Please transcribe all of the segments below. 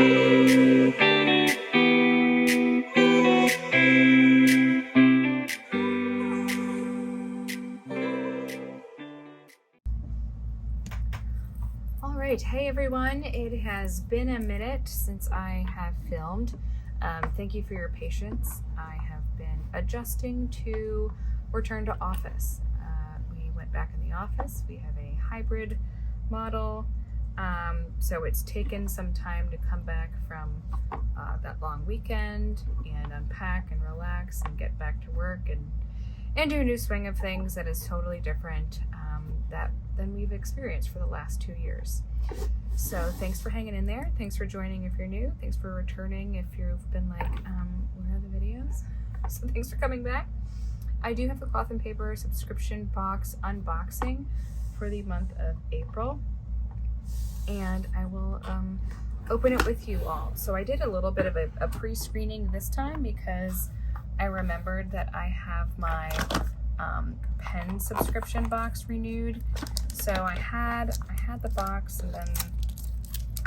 All right, hey everyone, it has been a minute since I have filmed. Thank you for your patience. I have been adjusting to return to office. We went back in the office. We have a hybrid model, so it's taken some time to come back from that long weekend and unpack and relax and get back to work and do a new swing of things that is totally different than we've experienced for the last 2 years. So thanks for hanging in there. Thanks for joining if you're new. Thanks for returning if you've been like, where are the videos? So thanks for coming back. I do have a cloth and paper subscription box unboxing for the month of April, and I will open it with you all. So I did a little bit of a pre-screening this time because I remembered that I have my pen subscription box renewed. So I had the box, and then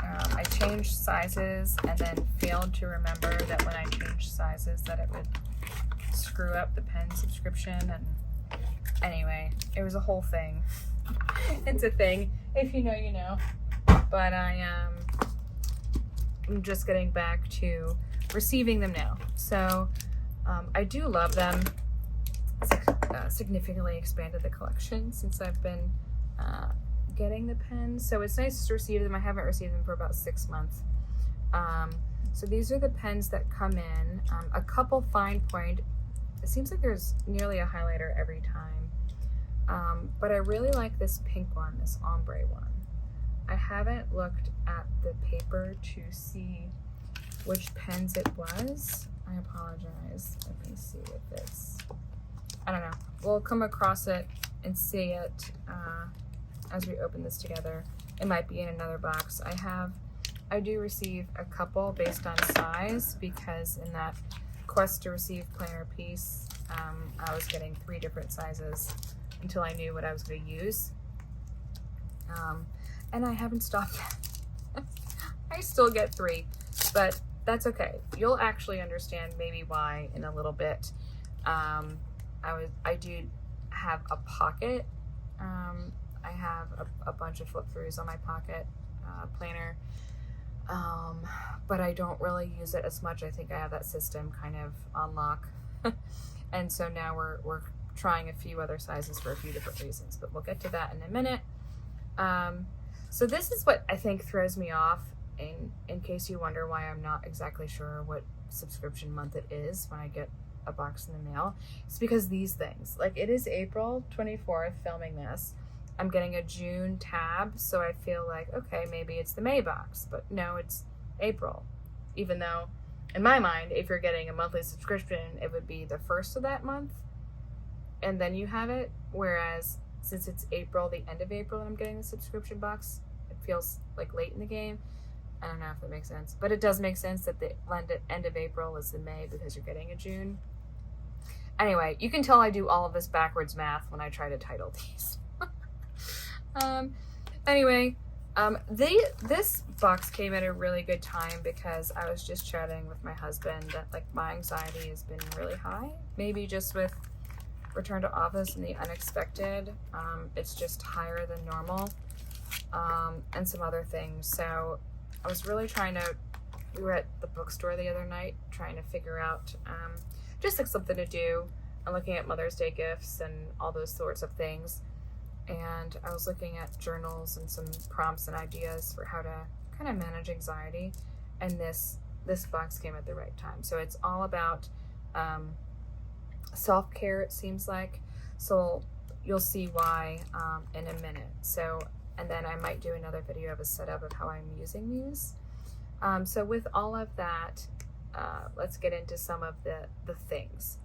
I changed sizes and then failed to remember that when I changed sizes that it would screw up the pen subscription. And anyway, it was a whole thing. It's a thing. If you know, you know. But I'm just getting back to receiving them now. So I do love them. Significantly expanded the collection since I've been getting the pens, so it's nice to receive them. I haven't received them for about 6 months. So these are the pens that come in. A couple fine point. It seems like there's nearly a highlighter every time, but I really like this pink one, this ombre one. I haven't looked at the paper to see which pens it was. I apologize. Let me see if it's, I don't know. We'll come across it and see it as we open this together. It might be in another box. I do receive a couple based on size, because in that quest to receive planner piece, I was getting 3 different sizes until I knew what I was going to use. And I haven't stopped. I still get 3, but that's okay. You'll actually understand maybe why in a little bit. I do have a pocket. I have a bunch of flip throughs on my pocket planner, but I don't really use it as much. I think I have that system kind of on lock. And so now we're trying a few other sizes for a few different reasons, but we'll get to that in a minute. So this is what I think throws me off, in case you wonder why I'm not exactly sure what subscription month it is when I get a box in the mail. It's because these things, like, it is April 24th filming this. I'm getting a June tab, so I feel like, okay, maybe it's the May box, but no, it's April. Even though, in my mind, if you're getting a monthly subscription, it would be the first of that month, and then you have it. Whereas, since it's April, the end of April, and I'm getting the subscription box, it feels like late in the game. I don't know if that makes sense, but it does make sense that the end of April is in May because you're getting a June. Anyway, you can tell I do all of this backwards math when I try to title these. Anyway, this box came at a really good time because I was just chatting with my husband that, like, my anxiety has been really high. Maybe just with return to office and the unexpected, it's just higher than normal, and some other things. So I was really we were at the bookstore the other night trying to figure out just like something to do, and looking at Mother's Day gifts and all those sorts of things. And I was looking at journals and some prompts and ideas for how to kind of manage anxiety. And this box came at the right time. So it's all about self-care, it seems like. So you'll see why in a minute. So, and then I might do another video of a setup of how I'm using these. So with all of that, let's get into some of the things.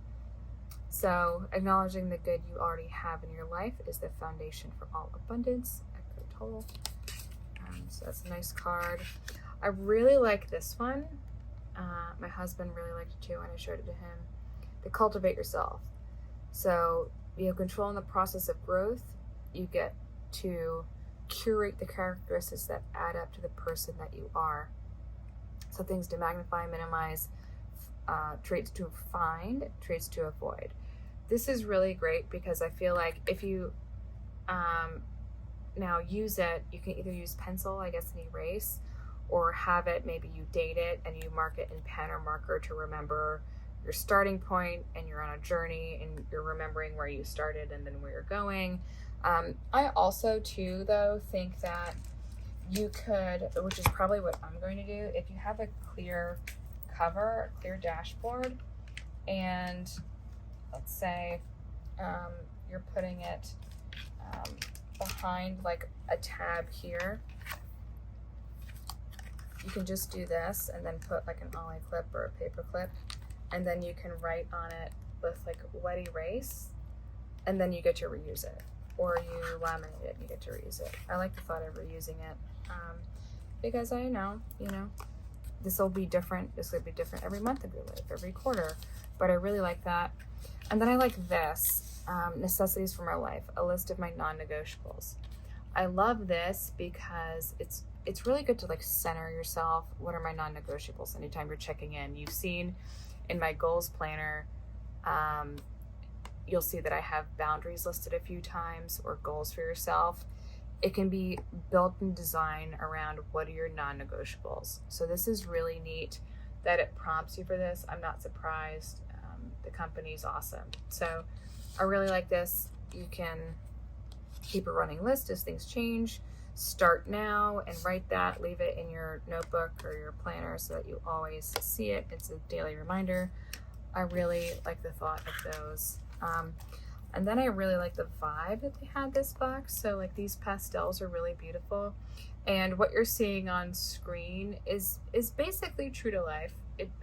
So, acknowledging the good you already have in your life is the foundation for all abundance. Eckhart Tolle. So that's a nice card. I really like this one. My husband really liked it too, and I showed it to him. To cultivate yourself. So you have control in the process of growth. You get to curate the characteristics that add up to the person that you are. So things to magnify, minimize, traits to find, traits to avoid. This is really great because I feel like if you now use it, you can either use pencil, I guess, and erase, or have it, maybe you date it and you mark it in pen or marker to remember your starting point, and you're on a journey and you're remembering where you started and then where you're going. I also too though think that you could, which is probably what I'm going to do, if you have a clear cover, clear dashboard, and let's say you're putting it behind like a tab here, you can just do this and then put like an ollie clip or a paper clip, and then you can write on it with like wet erase, and then you get to reuse it, or you laminate it and you get to reuse it. I like the thought of reusing it because I know, this will be different. This will be different every month of your life, every quarter, but I really like that. And then I like this, necessities for my life, a list of my non-negotiables. I love this because it's really good to like center yourself. What are my non-negotiables? Anytime you're checking in, you've seen in my goals planner, you'll see that I have boundaries listed a few times, or goals for yourself. It can be built and designed around what are your non-negotiables. So this is really neat that it prompts you for this. I'm not surprised. The company's awesome. So I really like this. You can keep a running list as things change. Start now and write that, leave it in your notebook or your planner so that you always see it. It's a daily reminder. I really like the thought of those. And then I really like the vibe that they had this box. So like these pastels are really beautiful. And what you're seeing on screen is basically true to life.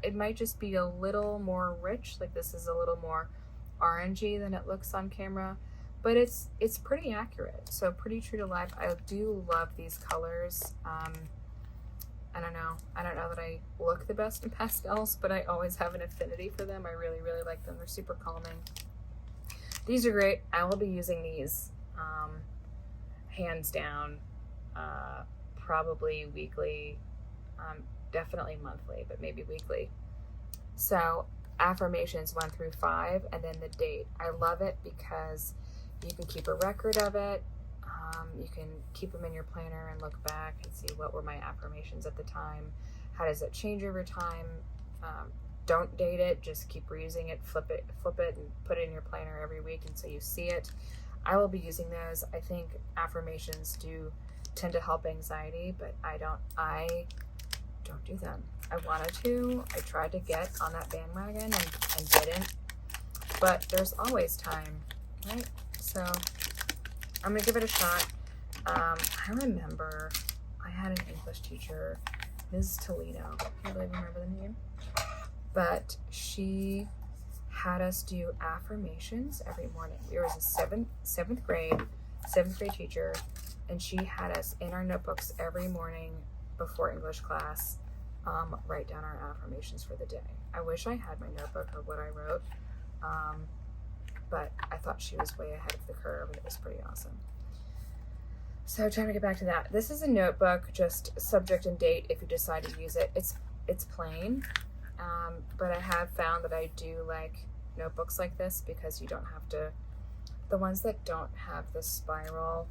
It might just be a little more rich. Like this is a little more orangey than it looks on camera. But it's pretty accurate, so pretty true to life. I do love these colors. I don't know that I look the best in pastels, but I always have an affinity for them. I really, really like them. They're super calming. These are great. I will be using these hands down, probably weekly, definitely monthly, but maybe weekly. So affirmations 1 through 5, and then the date. I love it because you can keep a record of it. You can keep them in your planner and look back and see what were my affirmations at the time. How does it change over time? Don't date it, just keep reusing it, flip it and put it in your planner every week, and so you see it. I will be using those. I think affirmations do tend to help anxiety, but I don't do them. I wanted to. I tried to get on that bandwagon and didn't, but there's always time, right? So I'm gonna give it a shot. I remember I had an English teacher, Ms. Toledo. I can't really remember the name, but she had us do affirmations every morning. There was a seventh grade teacher, and she had us in our notebooks every morning before English class write down our affirmations for the day. I wish I had my notebook or what I wrote, but I thought she was way ahead of the curve, and it was pretty awesome. So time to get back to that. This is a notebook, just subject and date if you decide to use it. It's plain, but I have found that I do like notebooks like this because you don't have to, the ones that don't have the spiral,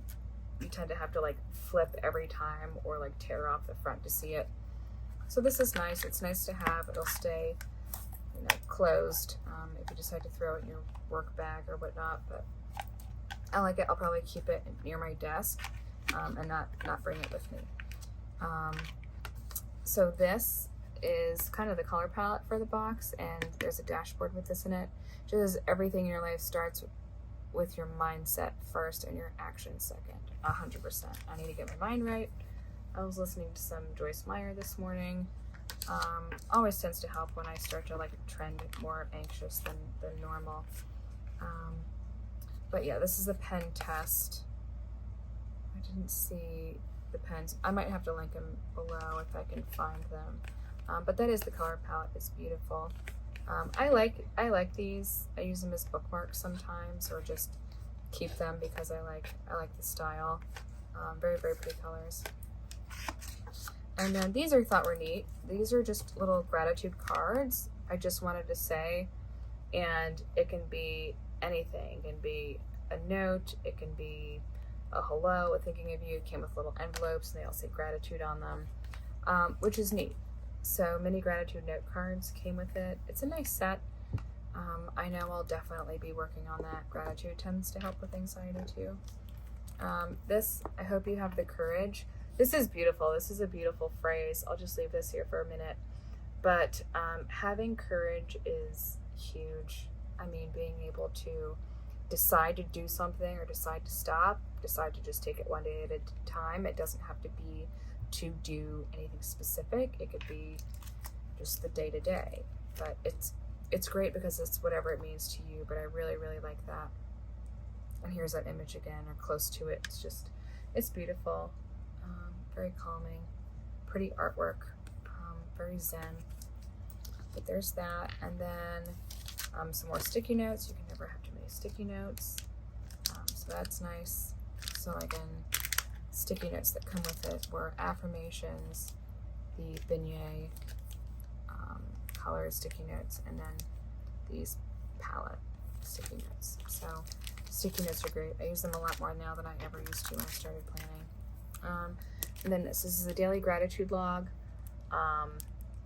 you tend to have to like flip every time or like tear off the front to see it. So this is nice. It's nice to have. It'll stay, closed if you decide to throw it in your work bag or whatnot. But I like it. I'll probably keep it near my desk and not bring it with me. So this is kind of the color palette for the box, and there's a dashboard with this in it. Just everything in your life starts with your mindset first and your action second, 100%. I need to get my mind right. I was listening to some Joyce Meyer this morning. Always tends to help when I start to trend more anxious than normal. But yeah, this is a pen test. I didn't see the pens. I might have to link them below if I can find them. But that is the color palette. It's beautiful. I like these. I use them as bookmarks sometimes, or just keep them because I like the style. Very, very pretty colors. And then these I thought were neat. These are just little gratitude cards. I just wanted to say, and it can be anything. It can be a note, it can be a hello, a thinking of you. It came with little envelopes and they all say gratitude on them, which is neat. So mini gratitude note cards came with it. It's a nice set. I know I'll definitely be working on that. Gratitude tends to help with anxiety too. This, I hope you have the courage. This is beautiful. This is a beautiful phrase. I'll just leave this here for a minute. But having courage is huge. I mean, being able to decide to do something or decide to stop, decide to just take it one day at a time. It doesn't have to be to do anything specific. It could be just the day to day. But it's great because it's whatever it means to you. But I really, really like that. And here's that image again, or close to it. It's beautiful, very calming, pretty artwork, very zen. But there's that, and then some more sticky notes. You can never have too many sticky notes, so that's nice. So again, sticky notes that come with it were affirmations, the beignet color sticky notes, and then these palette sticky notes. So sticky notes are great. I use them a lot more now than I ever used to when I started planning. And then this is a daily gratitude log.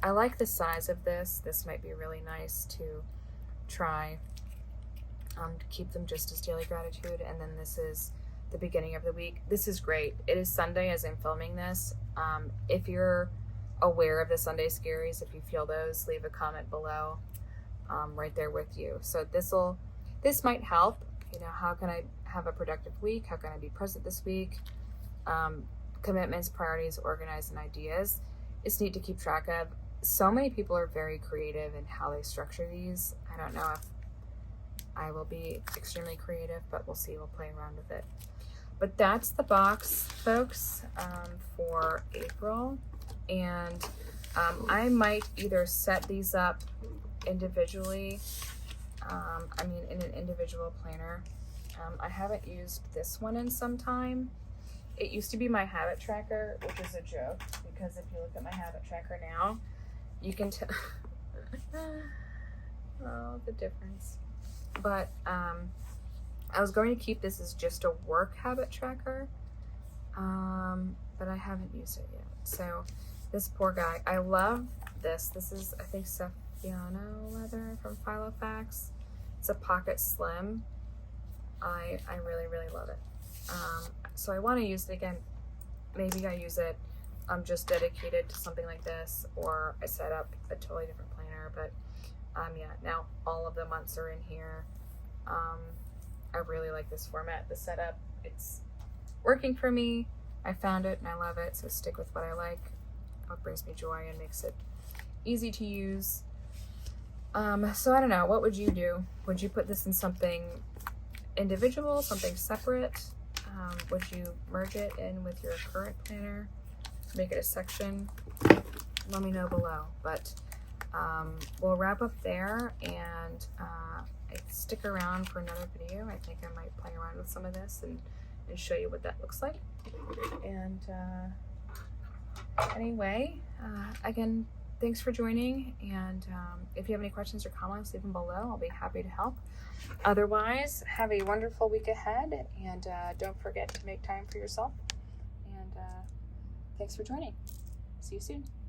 I like the size of this. This might be really nice to try to keep them just as daily gratitude. And then this is the beginning of the week. This is great. It is Sunday as I'm filming this. If you're aware of the Sunday scaries, if you feel those, leave a comment below. Right there with you. So this might help. You know, how can I have a productive week? How can I be present this week? Commitments, priorities, organized, and ideas. It's neat to keep track of. So many people are very creative in how they structure these. I don't know if I will be extremely creative, but we'll see. We'll play around with it. But that's the box, folks, for April. And I might either set these up individually, in an individual planner. I haven't used this one in some time. It used to be my habit tracker, which is a joke, because if you look at my habit tracker now, you can tell oh, the difference. But I was going to keep this as just a work habit tracker, but I haven't used it yet. So this poor guy, I love this. This is, I think, Saffiano leather from Filofax. It's a pocket slim. I really, really love it. So I want to use it again. Maybe I use it just dedicated to something like this, or I set up a totally different planner. But yeah, now all of the months are in here. I really like this format, the setup. It's working for me. I found it and I love it. So stick with what I like, what brings me joy and makes it easy to use. So I don't know, what would you do? Would you put this in something individual, something separate? Would you merge it in with your current planner, make it a section? Let me know below. But we'll wrap up there, and stick around for another video. I think I might play around with some of this and show you what that looks like. And anyway, again, thanks for joining, and if you have any questions or comments, leave them below. I'll be happy to help. Otherwise, have a wonderful week ahead, and don't forget to make time for yourself. And thanks for joining. See you soon.